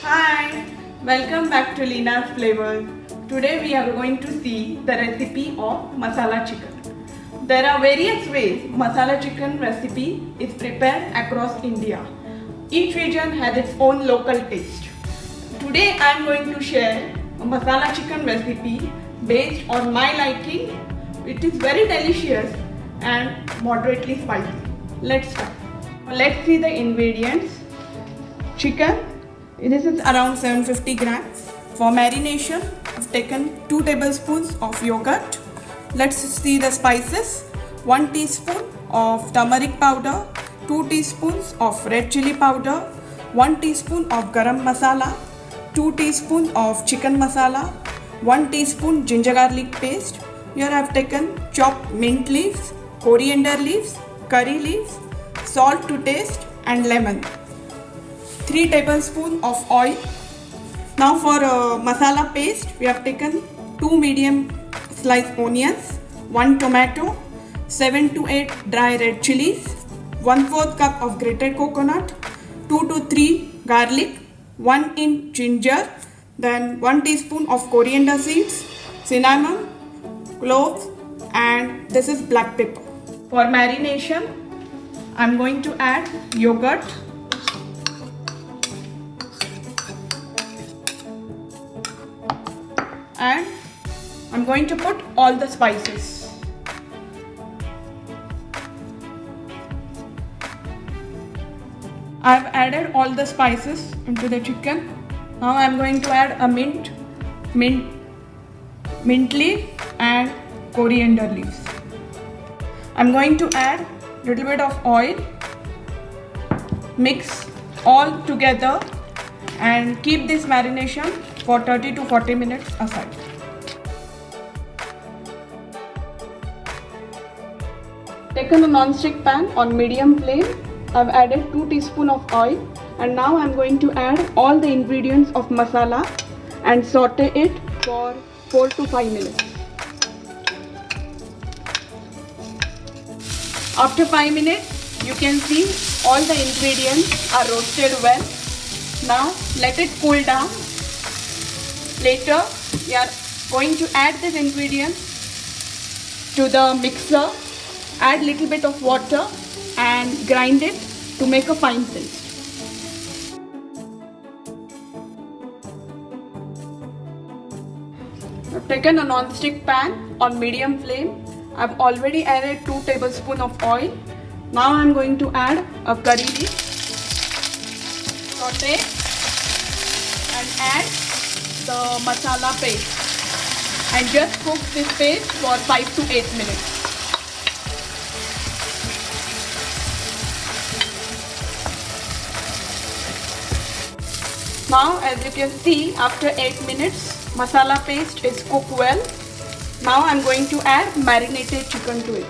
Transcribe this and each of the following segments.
Hi, welcome back to Lina's Flavors. Today we are going to see the recipe of masala chicken. There are various ways masala chicken recipe is prepared across India. Each region has its own local taste. Today I am going to share a masala chicken recipe based on my liking. It is very delicious and moderately spicy. Let's start. Let's see the ingredients. Chicken, this is around 750 grams. For marination, I've taken 2 tablespoons of yogurt. Let's see the spices. 1 teaspoon of turmeric powder, 2 teaspoons of red chili powder, 1 teaspoon of garam masala, 2 teaspoons of chicken masala, 1 teaspoon ginger garlic paste. Here I have taken chopped mint leaves, coriander leaves, curry leaves, salt to taste and lemon. 3 tablespoons of oil. Now for masala paste, we have taken 2 medium sliced onions, 1 tomato, 7 to 8 dry red chilies, 1/4 cup of grated coconut, 2 to 3 garlic, 1 inch ginger, then 1 teaspoon of coriander seeds, cinnamon, cloves, and this is black pepper. For marination, I'm going to add yogurt, and I'm going to put all the spices. I've added all the spices into the chicken. Now I'm going to add a mint leaf and coriander leaves. I'm going to add a little bit of oil, mix all together and keep this marination for 30 to 40 minutes aside. Taken a non-stick pan on medium flame. I've added 2 teaspoons of oil and now I'm going to add all the ingredients of masala and saute it for 4 to 5 minutes. After 5 minutes, you can see all the ingredients are roasted well. Now let it cool down. Later, we are going to add these ingredients to the mixer, add little bit of water and grind it to make a fine paste. I've taken a non-stick pan on medium flame. I've already added 2 tablespoons of oil. Now I'm going to add a curry leaf, saute and add the masala paste and just cook this paste for 5 to 8 minutes. Now as you can see, after 8 minutes masala paste is cooked well. Now I'm going to add marinated chicken to it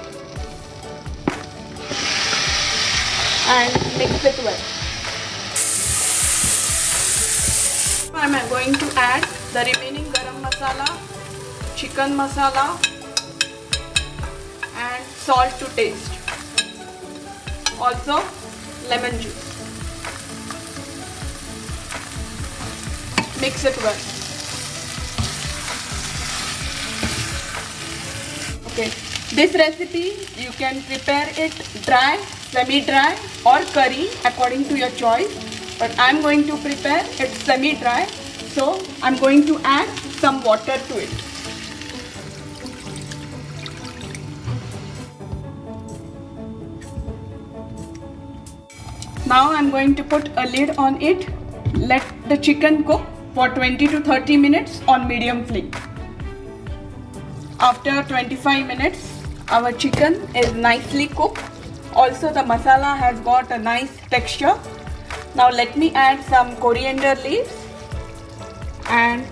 and mix it well. I'm going to add the remaining garam masala, chicken masala and salt to taste. Also lemon juice. Mix it well. Okay, this recipe you can prepare it dry, semi-dry or curry according to your choice. But I'm going to prepare it semi-dry, so I'm going to add some water to it. Now I'm going to put a lid on it. Let the chicken cook for 20 to 30 minutes on medium flame. After 25 minutes, our chicken is nicely cooked. Also the masala has got a nice texture. Now let me add some coriander leaves and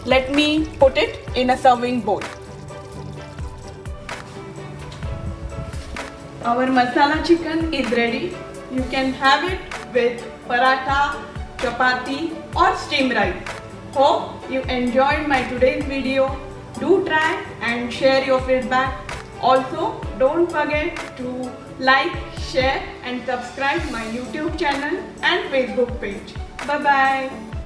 let me put it in a serving bowl. Our masala chicken is ready. You can have it with paratha, chapati or steamed rice. Hope you enjoyed my today's video. Do try and share your feedback. Also, don't forget to like, share and subscribe my YouTube channel and Facebook page. Bye bye.